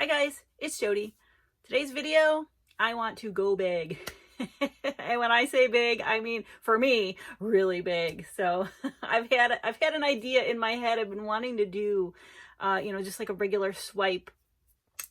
Hi guys, it's Jody. Today's video, I want to go big. And when I say big, I mean, for me, really big. So I've had an idea in my head. I've been wanting to do, just like a regular swipe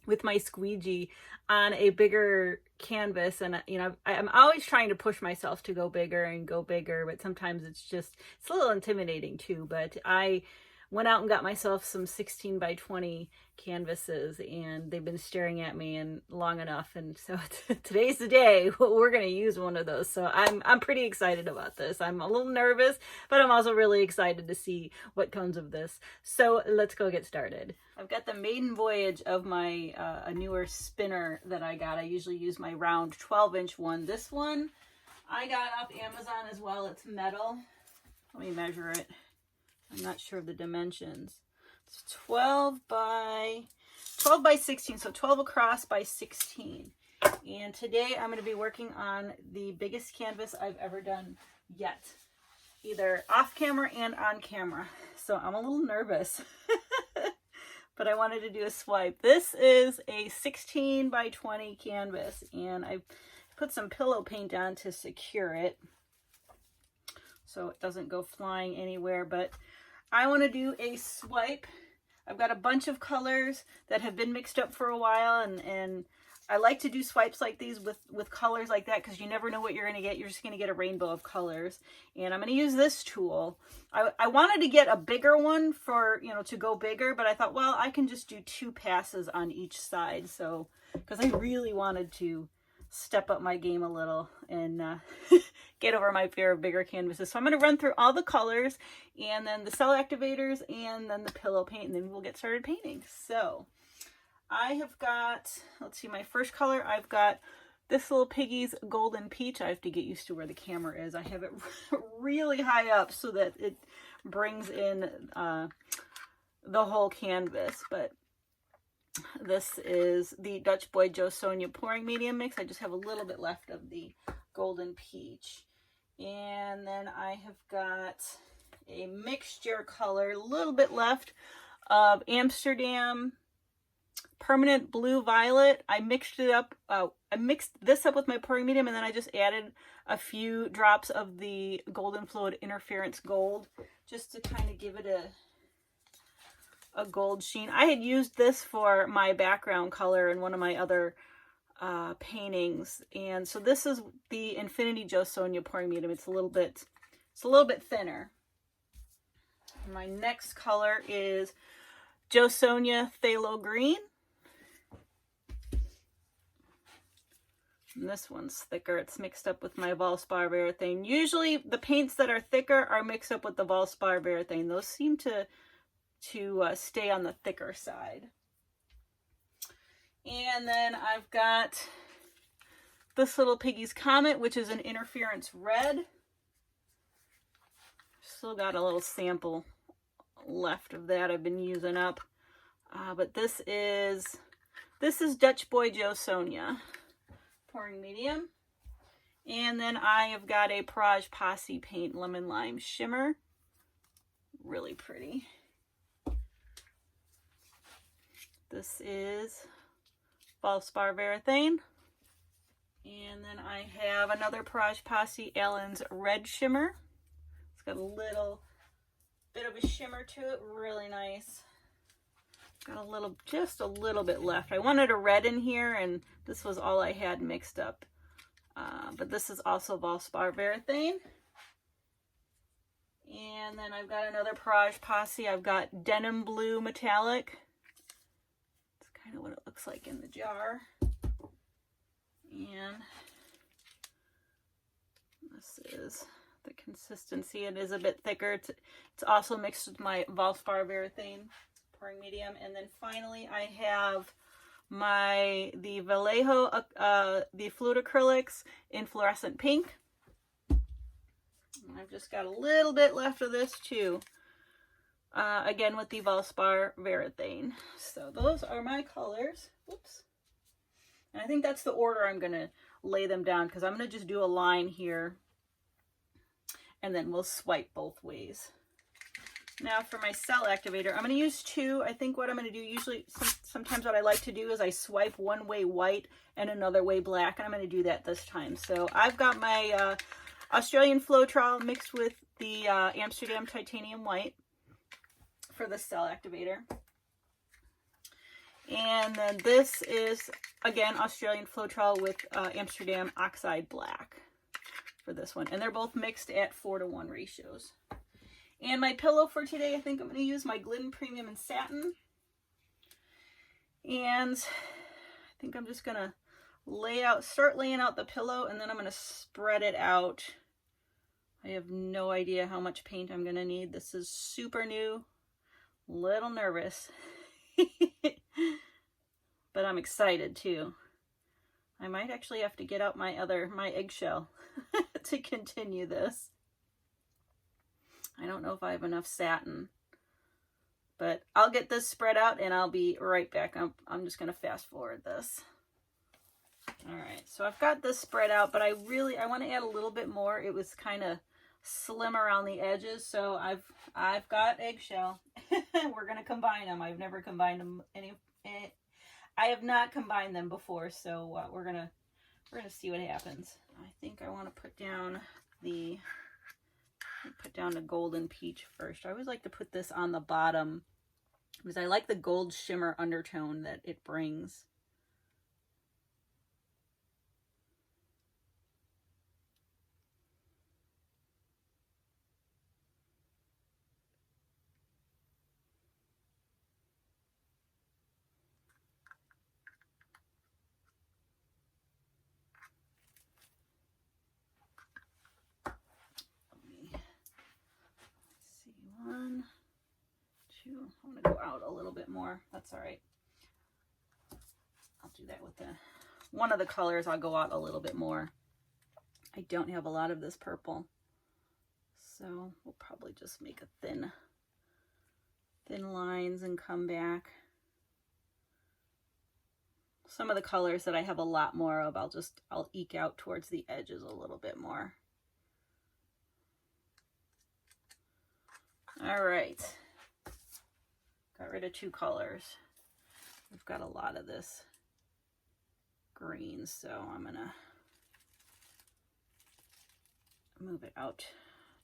with my squeegee on a bigger canvas. And, I'm always trying to push myself to go bigger and go bigger, but sometimes it's a little intimidating too. But I went out and got myself some 16 by 20 canvases, and they've been staring at me and long enough. And so today's the day we're going to use one of those. So I'm pretty excited about this. I'm a little nervous, but I'm also really excited to see what comes of this. So let's go get started. I've got the maiden voyage of my a newer spinner that I got. I usually use my round 12-inch one. This one I got off Amazon as well. It's metal. Let me measure it. I'm not sure of the dimensions. It's 12 by 16, so 12 across by 16. And today I'm going to be working on the biggest canvas I've ever done yet, either off camera and on camera. So I'm a little nervous, but I wanted to do a swipe. This is a 16 by 20 canvas, and I put some pillow paint on to secure it so it doesn't go flying anywhere. But I want to do a swipe. I've got a bunch of colors that have been mixed up for a while, and I like to do swipes like these with colors like that because you never know what you're going to get. You're just going to get a rainbow of colors. And I'm going to use this tool. I wanted to get a bigger one for, to go bigger, but I thought, well, I can just do 2 passes on each side. So, because I really wanted to step up my game a little and get over my fear of bigger canvases. So I'm going to run through all the colors and then the cell activators and then the pillow paint, and then we'll get started painting. So I have got, let's see, my first color, I've got this little piggy's Golden Peach. I have to get used to where the camera is. I have it really high up so that it brings in the whole canvas. But this is the Dutch Boy Joe Sonja pouring medium mix. I just have a little bit left of the Golden Peach. And then I have got a mixture color, a little bit left of Amsterdam Permanent Blue Violet. I mixed it up. I mixed this up with my pouring medium, and then I just added a few drops of the Golden Fluid Interference Gold just to kind of give it a gold sheen. I had used this for my background color in one of my other paintings, and so this is the Infinity Joe Sonja pouring medium. It's a little bit thinner. My next color is Joe Sonja Phthalo Green. And this one's thicker. It's mixed up with my Valspar Varathane. Usually the paints that are thicker are mixed up with the Valspar Varathane. Those seem to stay on the thicker side. And then I've got this little Piggy's Comet, which is an Interference Red. Still got a little sample left of that I've been using up. But this is Dutch Boy Joe Sonja pouring medium. And then I have got a Praj Posse Paint Lemon Lime Shimmer. Really pretty. This is Valspar Varathane. And then I have another Praj Posse Allen's Red Shimmer. It's got a little bit of a shimmer to it. Really nice. Got just a little bit left. I wanted a red in here, and this was all I had mixed up. But this is also Valspar Varathane. And then I've got another Praj Posse. I've got Denim Blue Metallic. Kind of what it looks like in the jar. And this is the consistency. It is a bit thicker. It's also mixed with my Valspar Varathane pouring medium. And then finally I have the Vallejo the Fluid Acrylics in Fluorescent Pink. And I've just got a little bit left of this too. Again with the Valspar Varathane. So those are my colors. Whoops. And I think that's the order I'm going to lay them down, because I'm going to just do a line here and then we'll swipe both ways. Now for my cell activator, I'm going to use two. I think what I'm going to do, usually, sometimes what I like to do is I swipe one way white and another way black, and I'm going to do that this time. So I've got my Australian Floetrol mixed with the Amsterdam Titanium White for the cell activator. And then this is, again, Australian Floetrol with Amsterdam Oxide Black for this one. And they're both mixed at 4:1 ratios. And my pillow for today, I think I'm going to use my Glidden Premium in Satin. And I think I'm just going to start laying out the pillow, and then I'm going to spread it out. I have no idea how much paint I'm going to need. This is super new. Little nervous. But I'm excited too. I might actually have to get out my eggshell to continue this. I don't know if I have enough satin, but I'll get this spread out and I'll be right back. I'm just going to fast forward this. All right, so I've got this spread out, but I want to add a little bit more. It was kind of slim around the edges, so I've got eggshell. We're going to combine them. I've never combined them I have not combined them before, so we're gonna see what happens. I think I want to put down the golden peach first. I always like to put this on the bottom because I like the gold shimmer undertone that it brings. One, two, I want to go out a little bit more. That's all right. I'll do that with one of the colors. I'll go out a little bit more. I don't have a lot of this purple, so we'll probably just make a thin lines and come back. Some of the colors that I have a lot more of, I'll eke out towards the edges a little bit more. All right, got rid of two colors. We've got a lot of this green, so I'm gonna move it out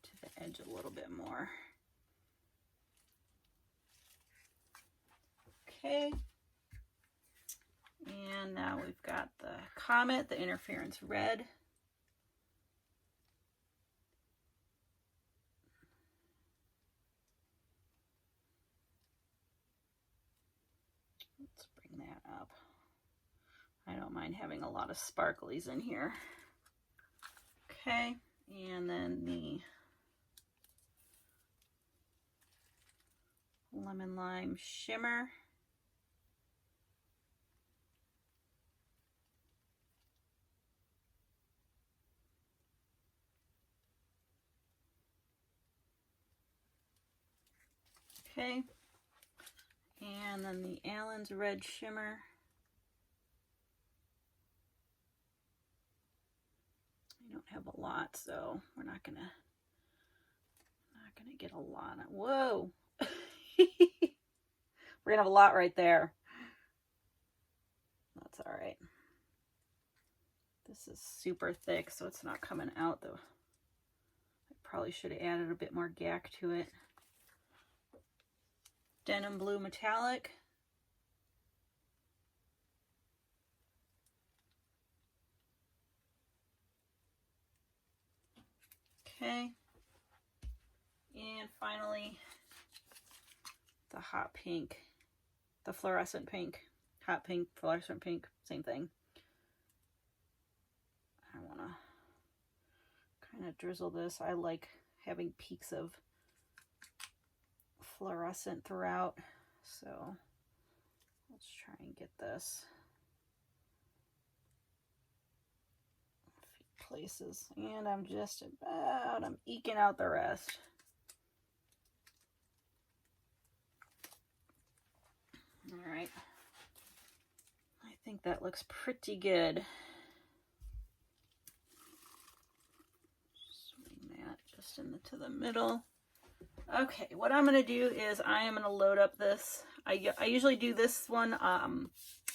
to the edge a little bit more. Okay, and now we've got the Comet, the Interference Red. That up. I don't mind having a lot of sparklies in here. Okay, and then the Lemon Lime Shimmer. Okay. And then the Allen's Red Shimmer. I don't have a lot, so we're not gonna get a lot. Whoa! We're gonna have a lot right there. That's all right. This is super thick, so it's not coming out though. I probably should have added a bit more gack to it. Denim Blue Metallic. Okay. And finally, the hot pink, the fluorescent pink. Hot pink, fluorescent pink, same thing. I want to kind of drizzle this. I like having peaks of fluorescent throughout, so let's try and get this a few places, and I'm eking out the rest. All right, I think that looks pretty good. Swing that just into the middle. Okay, what I'm going to do is I am going to load up this. I usually do this one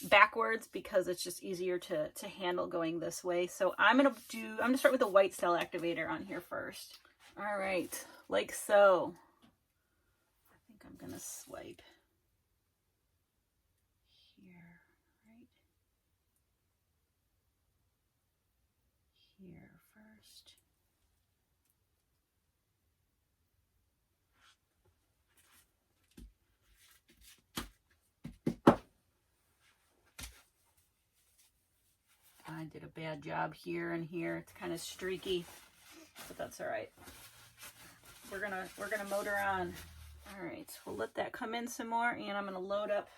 backwards because it's just easier to handle going this way. So I'm going to start with the white cell activator on here first. All right, like so. I think I'm going to swipe here, right? Here first. I did a bad job here and here. It's kind of streaky, but that's all right. We're gonna motor on. All right, we'll let that come in some more, and I'm gonna load up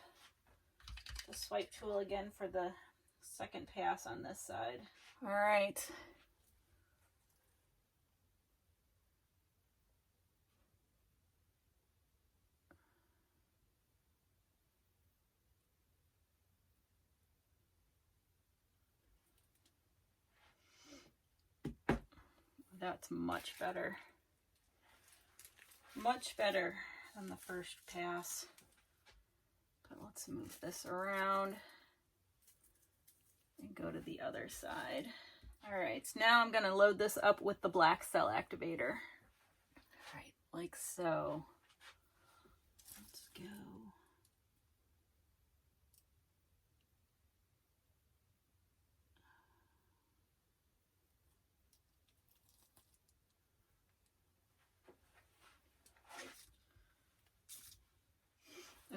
the swipe tool again for the second pass on this side. All right. That's much better. Much better than the first pass. But let's move this around and go to the other side. All right, so now I'm going to load this up with the black cell activator. All right, like so. Let's go.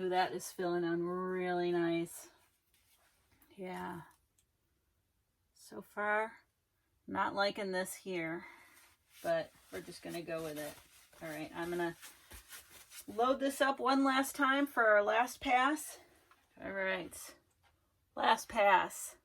Ooh, that is filling on really nice. Yeah. So far, not liking this here, but we're just gonna go with it. All right, I'm gonna load this up one last time for our last pass. All right, last pass.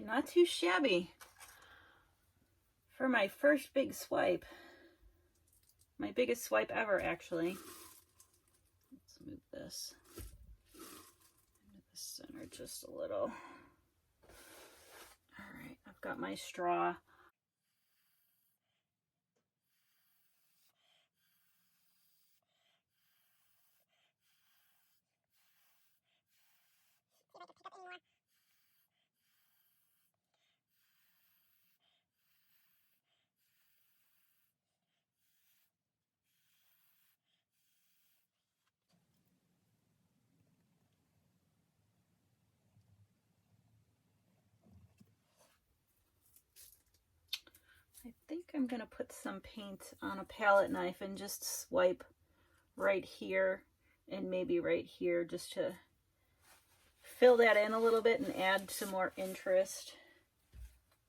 Not too shabby for my first big swipe. My biggest swipe ever, actually. Let's move this into the center just a little. All right, I've got my straw. I think I'm gonna put some paint on a palette knife and just swipe right here and maybe right here just to fill that in a little bit and add some more interest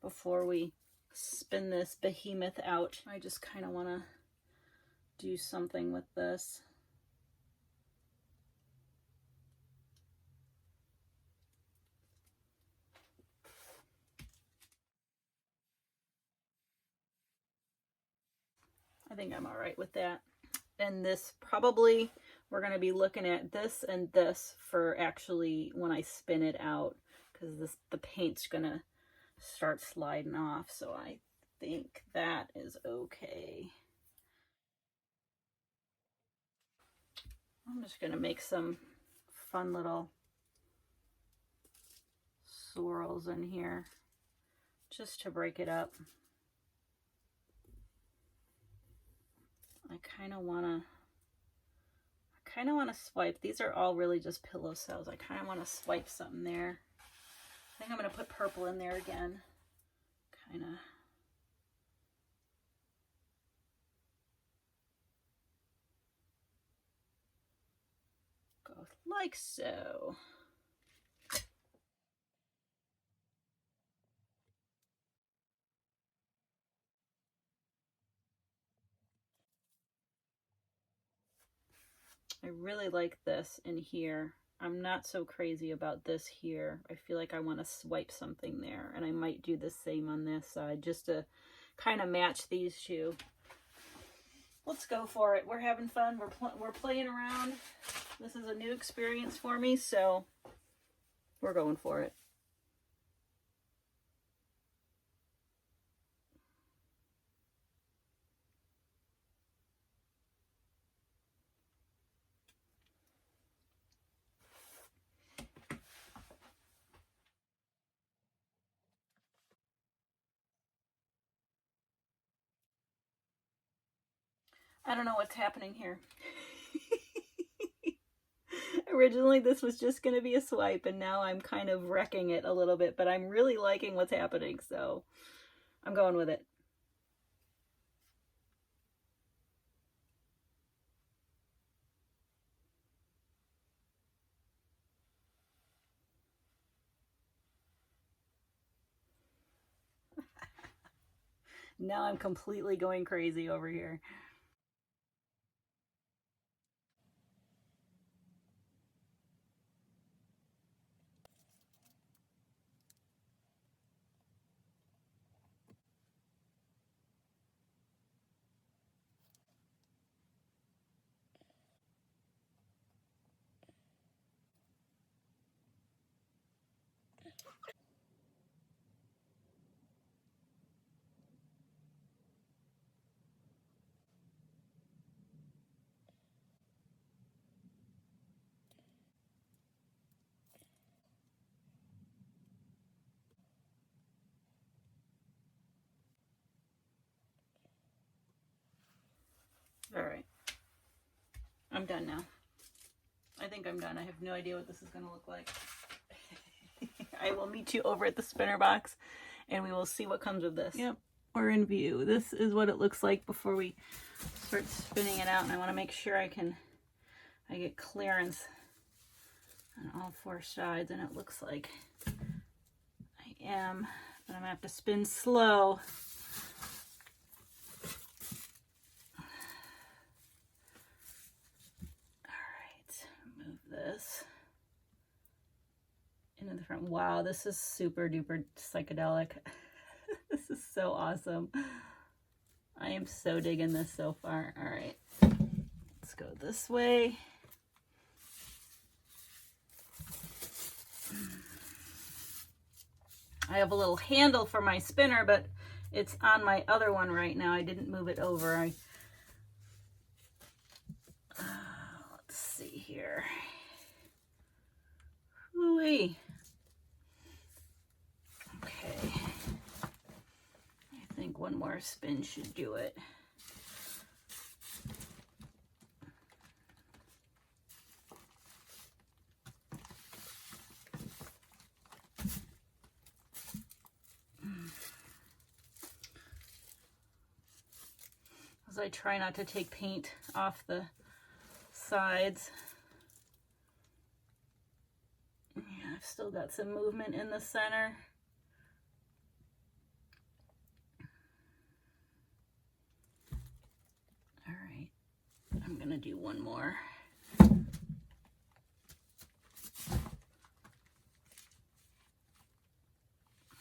before we spin this behemoth out. I just kind of want to do something with this. I think I'm all right with that. And this probably, we're going to be looking at this and this for actually when I spin it out, because the paint's going to start sliding off. So I think that is okay. I'm just going to make some fun little swirls in here just to break it up. I kind of want to swipe. These are all really just pillow cells. I kind of want to swipe something there. I think I'm going to put purple in there again. Kind of. Go like so. I really like this in here. I'm not so crazy about this here. I feel like I want to swipe something there, and I might do the same on this side just to kind of match these two. Let's go for it. We're having fun. We're playing around. This is a new experience for me, so we're going for it. I don't know what's happening here. Originally this was just going to be a swipe, and now I'm kind of wrecking it a little bit, but I'm really liking what's happening, so I'm going with it. Now I'm completely going crazy over here. All right, I'm done now. I think I'm done. I have no idea what this is going to look like. I will meet you over at the spinner box, and we will see what comes of this. Yep, we're in view. This is what it looks like before we start spinning it out, and I want to make sure I get clearance on all four sides, and it looks like I am, but I'm going to have to spin slow. This into the front. Wow, this is super duper psychedelic. This is so awesome. I am so digging this so far. All right, let's go this way. I have a little handle for my spinner, but it's on my other one right now. I didn't move it over. Let's see here. Ooh-wee. Okay. I think one more spin should do it. As I try not to take paint off the sides. I've still got some movement in the center. All right, I'm gonna do one more. I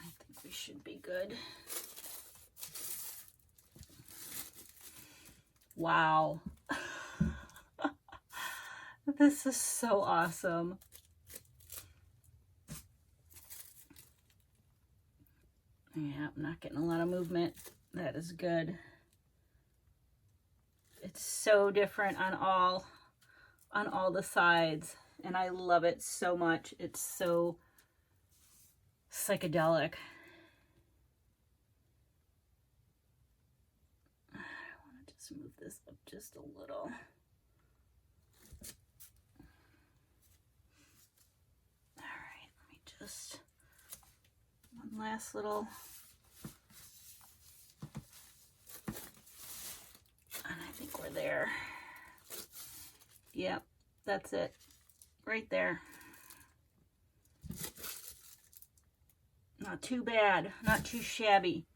think we should be good. Wow. This is so awesome. Yeah, I'm not getting a lot of movement. That is good. It's so different on all the sides, and I love it so much. It's so psychedelic. I want to just move this up just a little. All right, let me just one last little, and I think we're there. Yep, that's it, right there. Not too bad, not too shabby.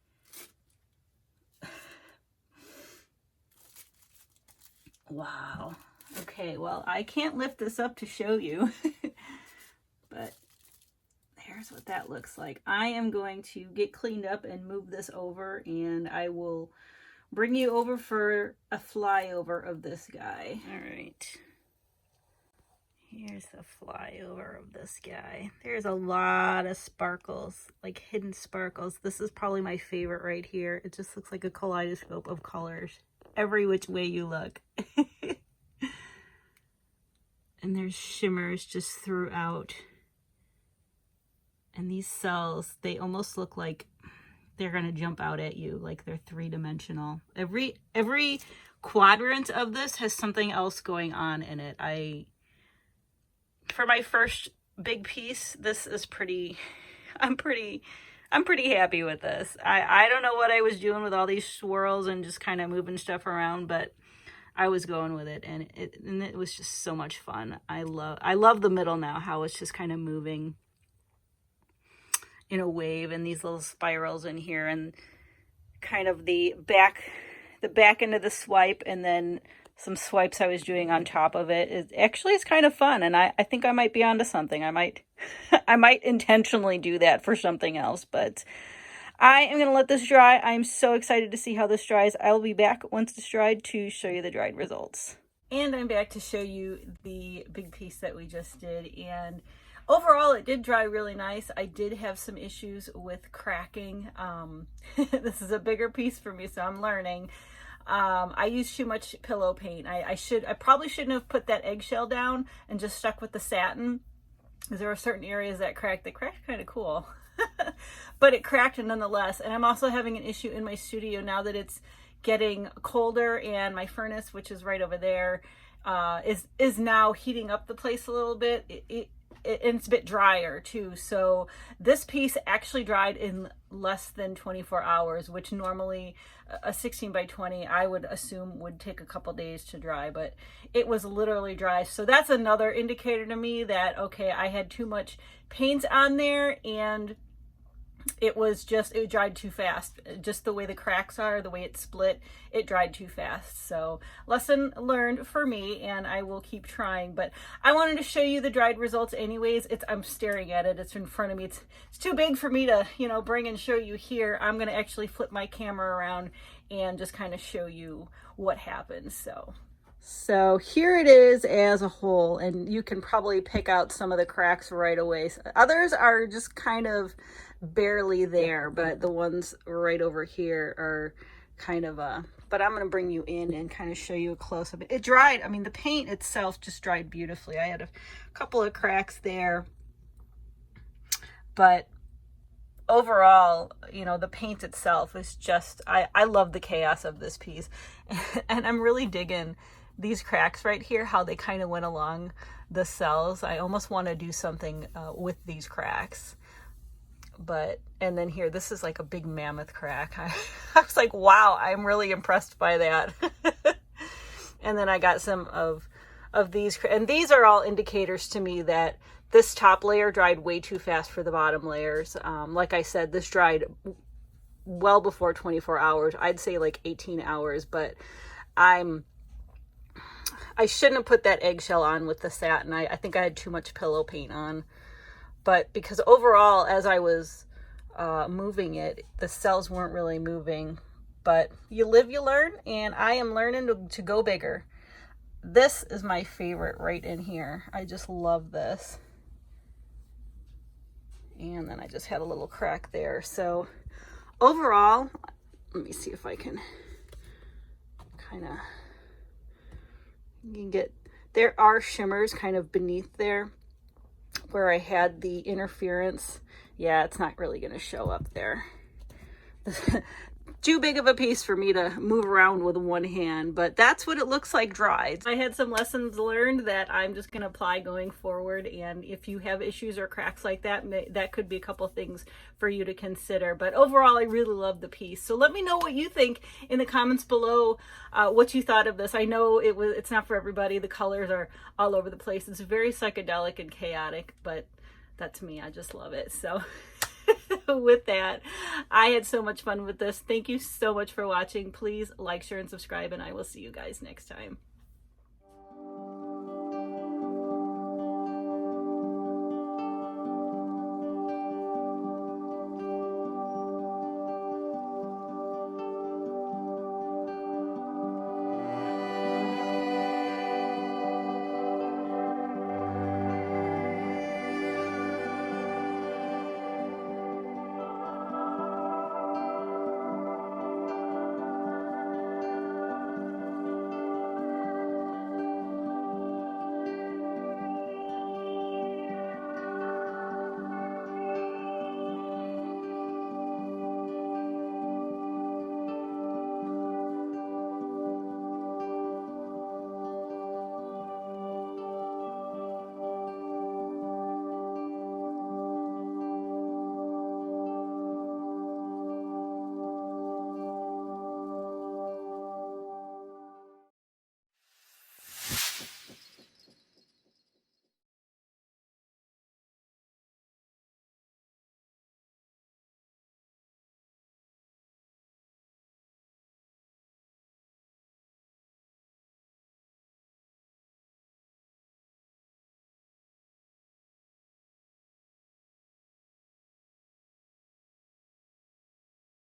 Wow. Okay, well, I can't lift this up to show you, but there there's what that looks like. I am going to get cleaned up and move this over, and I will bring you over for a flyover of this guy. All right. Here's the flyover of this guy. There's a lot of sparkles, like hidden sparkles. This is probably my favorite right here. It just looks like a kaleidoscope of colors, every which way you look. And there's shimmers just throughout. And these cells, they almost look like they're gonna jump out at you, like they're three-dimensional. Every quadrant of this has something else going on in it. For my first big piece, this is pretty, I'm pretty happy with this. I don't know what I was doing with all these swirls and just kind of moving stuff around, but I was going with it, and it was just so much fun. I love the middle now, how it's just kind of moving in a wave, and these little spirals in here, and kind of the back end of the swipe, and then some swipes I was doing on top of it. It's kind of fun, and I think I might be onto something. I might intentionally do that for something else, but I am going to let this dry. I'm so excited to see how this dries. I'll be back once it's dried to show you the dried results. And I'm back to show you the big piece that we just did, and overall, it did dry really nice. I did have some issues with cracking. This is a bigger piece for me, so I'm learning. I used too much pillow paint. I probably shouldn't have put that eggshell down and just stuck with the satin, because there were certain areas that cracked. They cracked kind of cool, but it cracked nonetheless. And I'm also having an issue in my studio now that it's getting colder, and my furnace, which is right over there, is now heating up the place a little bit. And it's a bit drier too. So this piece actually dried in less than 24 hours, which normally a 16 by 20 I would assume would take a couple days to dry, but it was literally dry. So that's another indicator to me that, okay, I had too much paint on there, and it dried too fast. Just the way the cracks are, the way it split, it dried too fast. So lesson learned for me, and I will keep trying. But I wanted to show you the dried results anyways. I'm staring at it. It's in front of me. It's too big for me to, bring and show you here. I'm going to actually flip my camera around and just kind of show you what happens. So here it is as a whole, and you can probably pick out some of the cracks right away. Others are just kind of barely there, but the ones right over here are kind of but I'm going to bring you in and kind of show you a close-up. It dried, I mean, the paint itself just dried beautifully. I had a couple of cracks there, but overall, the paint itself is just, I love the chaos of this piece. And I'm really digging these cracks right here, how they kind of went along the cells. I almost want to do something with these cracks. And then here, this is like a big mammoth crack. I was like, wow, I'm really impressed by that. And then I got some of these, and these are all indicators to me that this top layer dried way too fast for the bottom layers. Like I said, this dried well before 24 hours. I'd say like 18 hours, but I shouldn't have put that eggshell on with the satin. I think I had too much pillow paint on. But because overall, as I was moving it, the cells weren't really moving. But you live, you learn, and I am learning to go bigger. This is my favorite right in here. I just love this. And then I just had a little crack there. So overall, let me see if I can kind of, you can get, there are shimmers kind of beneath there where I had the interference. Yeah, it's not really going to show up there. Too big of a piece for me to move around with one hand, but that's what it looks like dried. I had some lessons learned that I'm just going to apply going forward, and if you have issues or cracks like that, that could be a couple things for you to consider. But overall, I really love the piece. So let me know what you think in the comments below, what you thought of this. I know it's not for everybody. The colors are all over the place. It's very psychedelic and chaotic, but that's me. I just love it. So with that, I had so much fun with this. Thank you so much for watching. Please like, share, and subscribe, and I will see you guys next time.